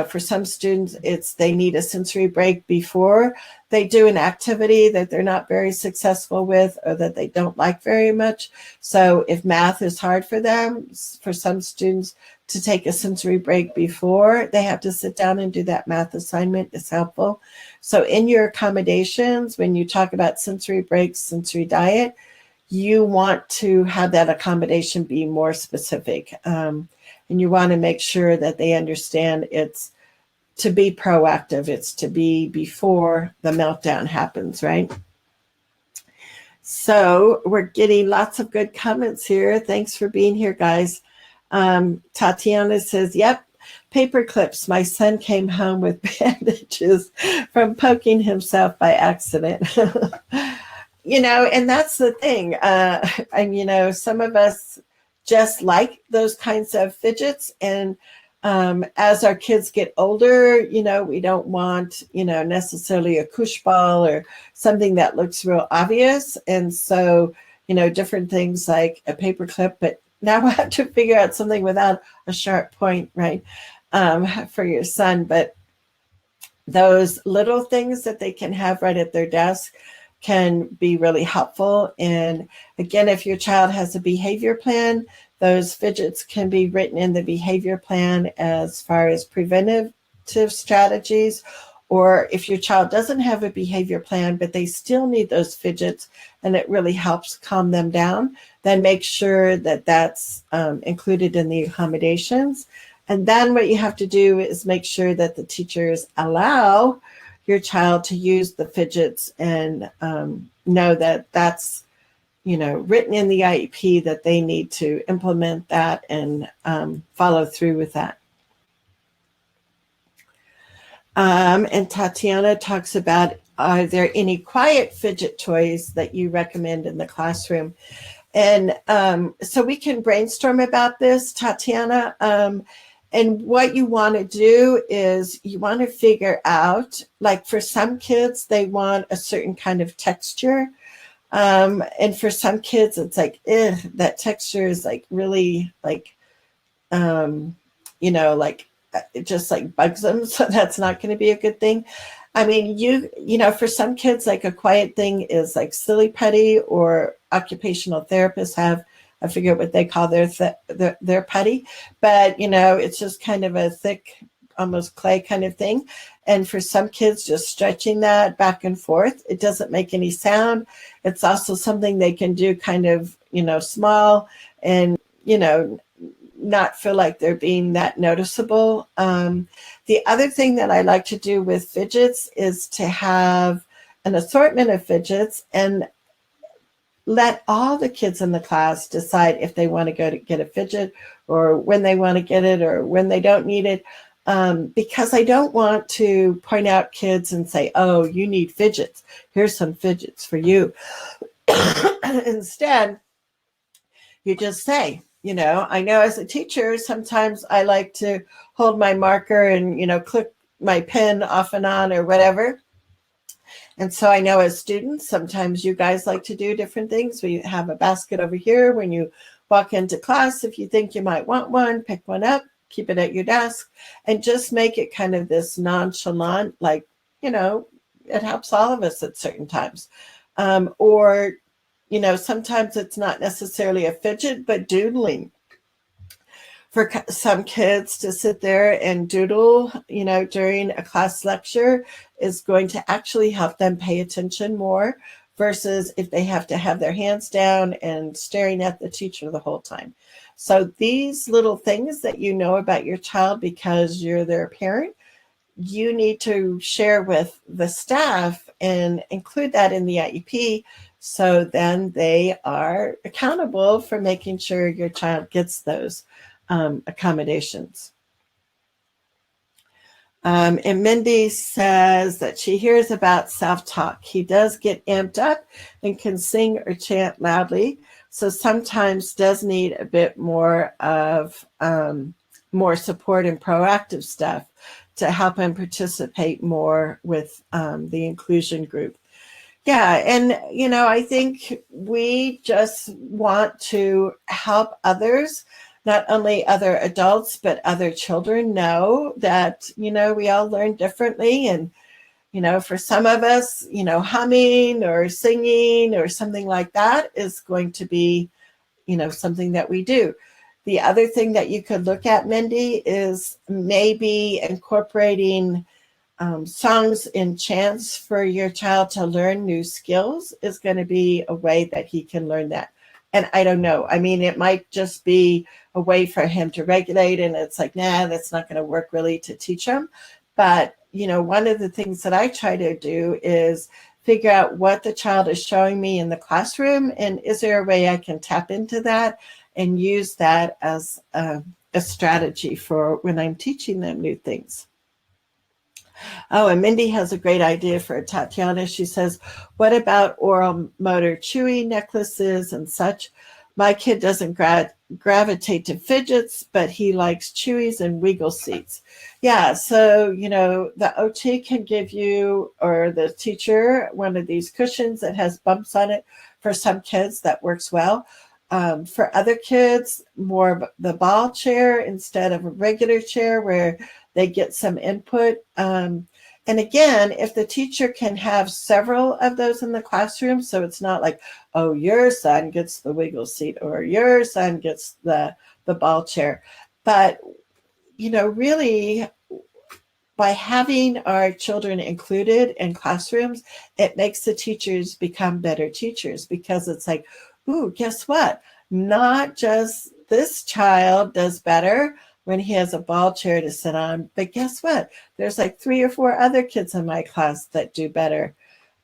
[SPEAKER 1] for some students, they need a sensory break before they do an activity that they're not very successful with or that they don't like very much. So if math is hard for them, for some students to take a sensory break before they have to sit down and do that math assignment is helpful. So in your accommodations, when you talk about sensory breaks, sensory diet, you want to have that accommodation be more specific. And you want to make sure that they understand it's to be proactive. It's to be before the meltdown happens, right? So we're getting lots of good comments here. Thanks for being here, guys. Tatiana says, yep, paper clips. My son came home with bandages from poking himself by accident. And that's the thing. And some of us just like those kinds of fidgets. And as our kids get older, we don't want, necessarily a push ball or something that looks real obvious. And so, different things like a paper clip, but now I have to figure out something without a sharp point, right, for your son. But those little things that they can have right at their desk can be really helpful. And again, if your child has a behavior plan, those fidgets can be written in the behavior plan as far as preventative strategies. Or if your child doesn't have a behavior plan, but they still need those fidgets and it really helps calm them down, then make sure that that's included in the accommodations. And then what you have to do is make sure that the teachers allow your child to use the fidgets and know that that's, written in the IEP, that they need to implement that and follow through with that. And Tatiana talks about, are there any quiet fidget toys that you recommend in the classroom? And so we can brainstorm about this, Tatiana. And what you want to do is you want to figure out, like for some kids, they want a certain kind of texture. And for some kids, it's like, that texture is like really like, it just like bugs them. So that's not going to be a good thing. I mean, for some kids, like a quiet thing is like silly putty, or occupational therapists have, I forget what they call their putty, but it's just kind of a thick, almost clay kind of thing. And for some kids, just stretching that back and forth, it doesn't make any sound. It's also something they can do kind of, small and, not feel like they're being that noticeable. The other thing that I like to do with fidgets is to have an assortment of fidgets and let all the kids in the class decide if they want to go to get a fidget, or when they want to get it, or when they don't need it. Because I don't want to point out kids and say, oh, you need fidgets. Here's some fidgets for you. Instead, you just say, I know as a teacher, sometimes I like to hold my marker and, click my pen off and on or whatever. And so I know as students, sometimes you guys like to do different things. We have a basket over here. When you walk into class, if you think you might want one, pick one up, keep it at your desk, and just make it kind of this nonchalant, like, it helps all of us at certain times. Or sometimes it's not necessarily a fidget, but doodling. For some kids to sit there and doodle, during a class lecture is going to actually help them pay attention more, versus if they have to have their hands down and staring at the teacher the whole time. So these little things that you know about your child because you're their parent, you need to share with the staff and include that in the IEP. So then they are accountable for making sure your child gets those accommodations. And Mindy says that she hears about self-talk. He does get amped up and can sing or chant loudly, so sometimes does need a bit more of more support and proactive stuff to help him participate more with the inclusion group. Yeah, and I think we just want to help others, not only other adults, but other children, know that, we all learn differently. And, for some of us, humming or singing or something like that is going to be, something that we do. The other thing that you could look at, Mindy, is maybe incorporating songs and chants for your child to learn new skills is going to be a way that he can learn that. And I don't know. I mean, it might just be a way for him to regulate. And it's like, nah, that's not going to work really to teach him. But, one of the things that I try to do is figure out what the child is showing me in the classroom, and is there a way I can tap into that and use that as a strategy for when I'm teaching them new things. Oh, and Mindy has a great idea for Tatiana. She says, what about oral motor chewy necklaces and such? My kid doesn't gravitate to fidgets, but he likes chewies and wiggle seats. Yeah, so, the OT can give you, or the teacher, one of these cushions that has bumps on it. For some kids, that works well. For other kids, more of the ball chair instead of a regular chair where they get some input. And again, if the teacher can have several of those in the classroom, so it's not like, oh, your son gets the wiggle seat or your son gets the ball chair. But, really, by having our children included in classrooms, it makes the teachers become better teachers, because it's like, ooh, guess what? Not just this child does better when he has a ball chair to sit on, but guess what? There's like 3 or 4 other kids in my class that do better.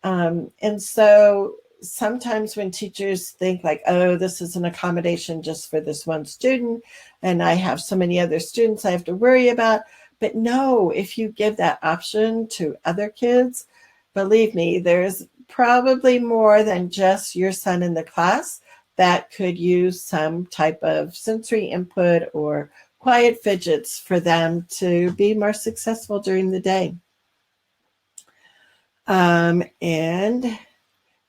[SPEAKER 1] And so sometimes when teachers think like, oh, this is an accommodation just for this one student, and I have so many other students I have to worry about. But no, if you give that option to other kids, believe me, there's probably more than just your son in the class that could use some type of sensory input or quiet fidgets for them to be more successful during the day. And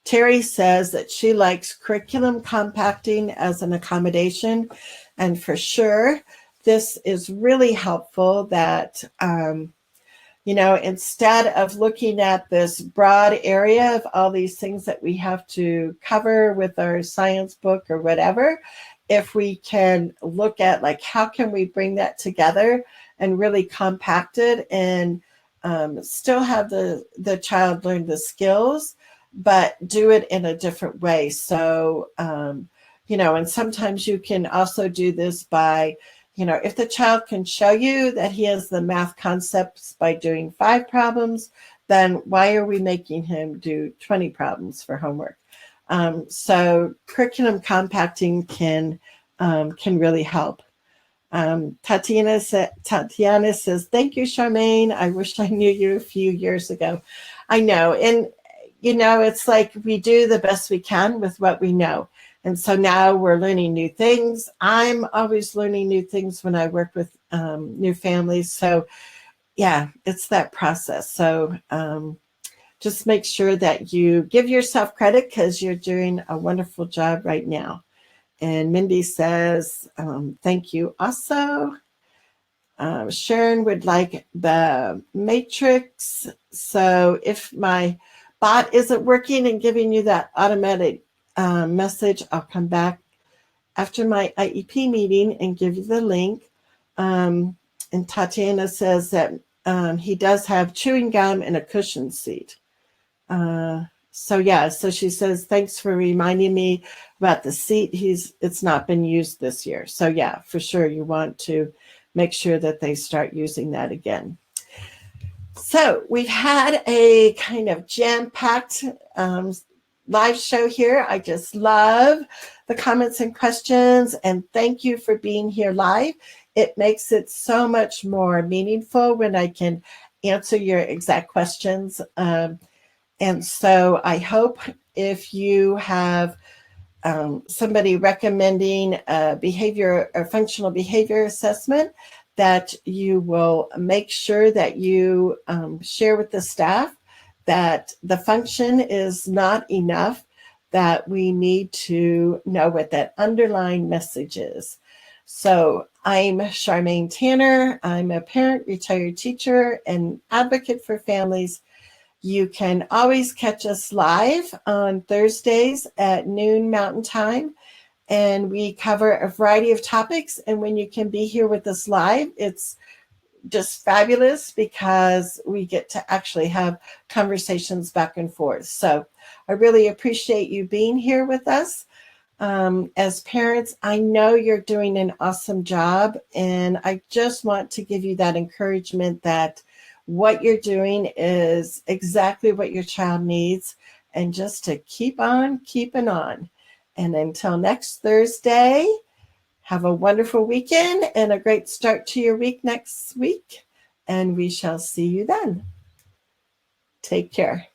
[SPEAKER 1] Terry says that she likes curriculum compacting as an accommodation. And for sure, this is really helpful that, instead of looking at this broad area of all these things that we have to cover with our science book or whatever, if we can look at like, how can we bring that together and really compact it and still have the child learn the skills, but do it in a different way. So, and sometimes you can also do this by, if the child can show you that he has the math concepts by doing 5 problems, then why are we making him do 20 problems for homework? So curriculum compacting can really help. Tatiana says, thank you, Charmaine. I wish I knew you a few years ago. I know. And, it's like we do the best we can with what we know. And so now we're learning new things. I'm always learning new things when I work with new families. So yeah, it's that process. So just make sure that you give yourself credit, because you're doing a wonderful job right now. And Mindy says, thank you also. Sharon would like the matrix. So if my bot isn't working and giving you that automatic message, I'll come back after my IEP meeting and give you the link. And Tatiana says that he does have chewing gum and a cushion seat. So she says, thanks for reminding me about the seat. It's not been used this year. So yeah, for sure, you want to make sure that they start using that again. So we've had a kind of jam-packed live show here. I just love the comments and questions, and thank you for being here live. It makes it so much more meaningful when I can answer your exact questions. And so I hope if you have somebody recommending a behavior or functional behavior assessment, that you will make sure that you share with the staff that the function is not enough, that we need to know what that underlying message is. So I'm Charmaine Thaner. I'm a parent, retired teacher, and advocate for families. You can always catch us live on Thursdays at noon Mountain Time, and we cover a variety of topics. And when you can be here with us live, it's just fabulous, because we get to actually have conversations back and forth. So I really appreciate you being here with us. As parents, I know you're doing an awesome job, and I just want to give you that encouragement that what you're doing is exactly what your child needs, and just to keep on keeping on. And until next Thursday, have a wonderful weekend and a great start to your week next week. And we shall see you then. Take care.